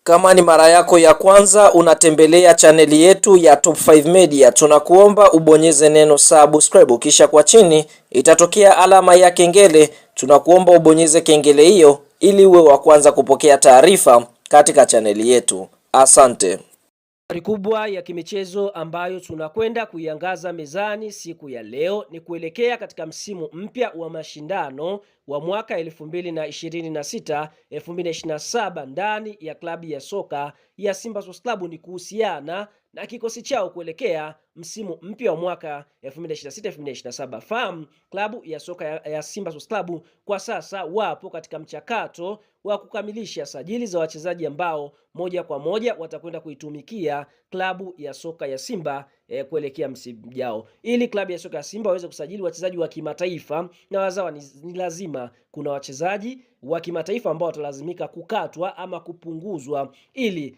Kama ni mara yako ya kwanza unatembelea chaneli yetu ya Top 5 Media, tunakuomba ubonyeze neno subscribe, kisha kwa chini itatokea alama ya kengele. Tunakuomba ubonyeze kengele hiyo ili uwe wa kwanza kupokea taarifa katika chaneli yetu. Asante. Habari kubwa ya kimichezo ambayo tunakwenda kuiangaza mezani siku ya leo ni kuelekea katika msimu mpya wa mashindano wa mwaka 2026 2027 ndani ya klabu ya soka ya Simba Sports Club. Ni kuhusiana na kikosi chao kuelekea msimu mpya wa mwaka 2026 2027. Fahamu klabu ya soka ya Simba Sports Club kwa sasa wapo katika mchakato wa kukamilisha sajili za wachezaji ambao moja kwa moja watakwenda kuitumikia klabu ya soka ya Simba kuelekea msimu ujao. Ili klabu ya soka ya Simba waweze kusajili wachezaji wa kimataifa na wazawa, ni lazima kuna wachezaji wa kimataifa ambao watalazimika kukatwa ama kupunguzwa ili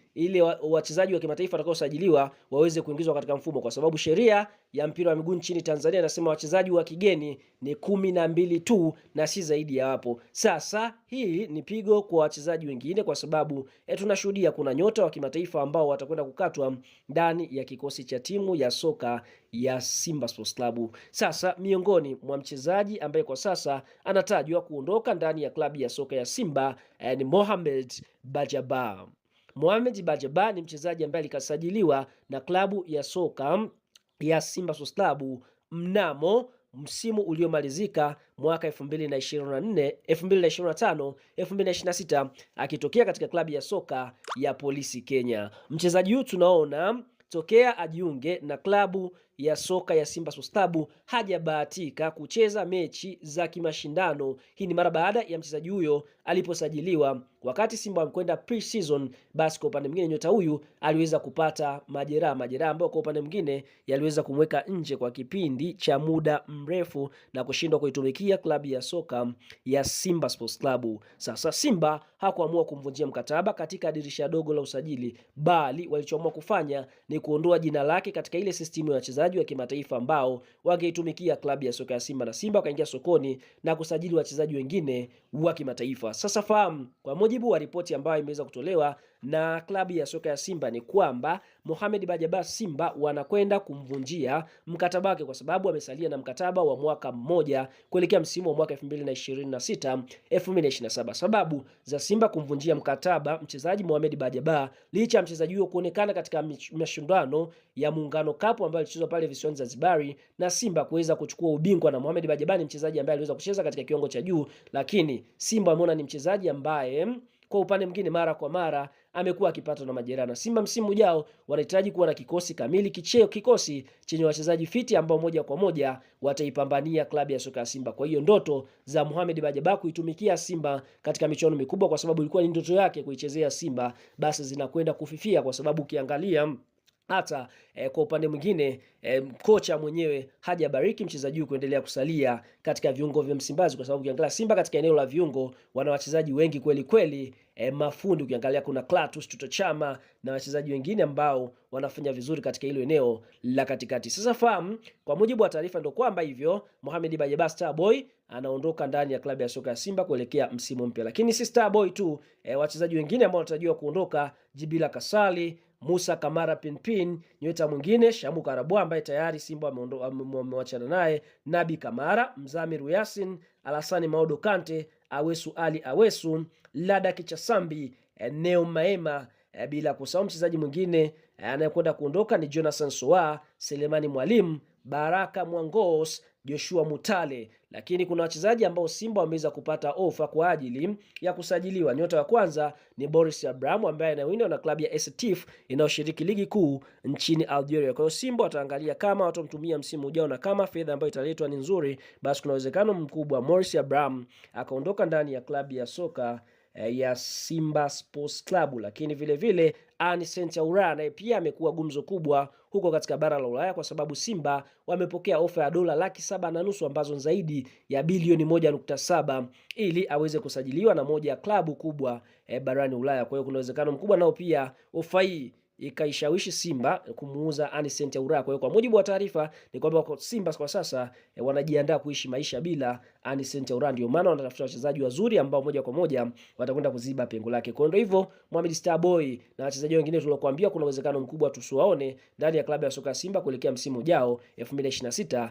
wachezaji wa kimataifa watakaosajiliwa waweze kuingizwa katika mfumo, kwa sababu sheria ya mpira wa miguu nchini Tanzania inasema wachezaji wa kigeni ni 12 tu na si zaidi ya hapo. Sasa hii ni pigo kwa wachezaji wengine, kwa sababu tunashuhudia kuna nyota wa kimataifa ambao watakwenda kukatwa ndani ya kikosi cha timu ya soka ya Simba Sports Club. Sasa miongoni mwa mchezaji ambaye kwa sasa anatajwa kuondoka ndani ya klabu ya soka ya Simba ni Mohamed Bajaba. Mohamed Bajaba ni mchezaji ambaye alikasajiliwa na klabu ya soka ya Simba Sports Club mnamo msimu uliomalizika mwaka 2024 2025 2026 akitokea katika klabu ya soka ya Polisi Kenya. Mchezaji huyu tunaona tokea ajiunge na klabu ya soka ya Simba Sports Club hajabahatika kucheza mechi za kimashindano. Hii ni mara baada ya mchezaji huyo aliposajiliwa wakati Simba wamekwenda pre-season. Basi kwa upande mwingine nyota huyu aliweza kupata majeraha ambayo kwa upande mwingine yaliweza kumweka nje kwa kipindi cha muda mrefu na kushindwa kuitumikia klabu ya soka ya Simba Sports Club. Sasa Simba hakuamua kumvunjia mkataba katika dirisha dogo la usajili, bali walichoamua kufanya ni kuondoa jina lake katika ile system ya wachezaji wa kimataifa ambao wangeitumikia klabu ya soka ya Simba, na Simba wakaingia sokoni na kusajili wachezaji wengine wa kimataifa. Sasa fahamu, kwa mujibu wa ripoti ambayo imeweza kutolewa na klabu ya soka ya Simba ni kwamba Mohamed Bajaba Simba wanakwenda kumvunjia mkataba wake kwa sababu amesalia na mkataba wa mwaka mmoja kuelekea msimu wa mwaka 2026 2027. Sababu za Simba kumvunjia mkataba mchezaji Mohamed Bajaba, licha ya mchezaji huyo kuonekana katika mashindano ya Muungano Cup ambayo ilichezwa pale visiwani Zanzibar na Simba kuweza kuchukua ubingwa, na Mohamed Bajaba ni mchezaji ambaye aliweza kucheza katika kiwango cha juu, lakini Simba wameona ni mchezaji ambaye kwa upande mwingine mara kwa mara amekuwa akipatwa na majeraha, na Simba msimu ujao wanahitaji kuwa na kikosi kamili, kikosi chenye wachezaji fiti ambao moja kwa moja wataipambania klabu ya soka ya Simba. Kwa hiyo ndoto za Mohamed Bajaba kuitumikia Simba katika michuano mikubwa, kwa sababu ilikuwa ni ndoto yake kuichezea Simba, basi zinakwenda kufifia, kwa sababu ukiangalia hata kwa upande mwingine kocha mwenyewe hajabariki mchezaji huyu kuendelea kusalia katika viungo vya Msimbazi, kwa sababu ukiangalia Simba katika eneo la viungo wana wachezaji wengi kweli kweli, mafundi. Ukiangalia kuna Clatous Chama na wachezaji wengine ambao wanafanya vizuri katika hilo eneo la katikati. Sasa fahamu, kwa mujibu wa taarifa ndio kwamba hivyo Mohamed Bajaba Starboy anaondoka ndani ya klabu ya soka ya Simba kuelekea msimu mpya. Lakini si Starboy tu, wachezaji wengine ambao wanatarajiwa kuondoka, Jibila Kasali, Musa Kamara Pinpin, nyota mwingine Shamu Karabwa ambaye tayari Simba wamewachana naye, Nabi Kamara, Mzamiru Yasin, Alasani Maudo Kante, Awesu Ali Awesu, Lada Kichasambi, Neo Maema, bila kusahau mchezaji mwingine anayekwenda kuondoka ni Jonathan Soa, Selemani Mwalimu, Baraka Mwangos, Joshua Mutale. Lakini kuna wachezaji ambao Simba wameweza kupata ofa kwa ajili ya kusajiliwa. Nyota wa kwanza ni Boris Abraham ambaye anawindwa na klabu ya Setif inayoshiriki ligi kuu nchini Algeria. Kwa hiyo Simba wataangalia kama watamtumia msimu ujao, na kama fedha ambayo italetwa ni nzuri, basi kuna uwezekano mkubwa Boris Abraham akaondoka ndani ya klabu ya soka ya Simba Sports Club. Lakini vile vile Anicet Aura naye pia amekuwa gumzo kubwa huko katika bara la Ulaya, kwa sababu Simba wamepokea ofa ya dola 750,000 ambazo zaidi ya bilioni 1.7 ili aweze kusajiliwa na moja ya klabu kubwa barani Ulaya. Kwa hiyo kuna uwezekano mkubwa nao pia ofa hii ikaishawishi Simba kumuuza Anicent Ahoua. Kwa hiyo kwa mujibu wa taarifa ni kwamba Simba kwa sasa wanajiandaa kuishi maisha bila Anicent Ahoua, ndio maana wanatafuta wachezaji wazuri ambao moja kwa moja watakwenda kuziba pengo lake. Kwa hiyo hivyo Mohamed Starboy na wachezaji wengine tuliokuambia kuna uwezekano mkubwa tusiwaone ndani ya klabu ya soka Simba kuelekea msimu ujao 2026.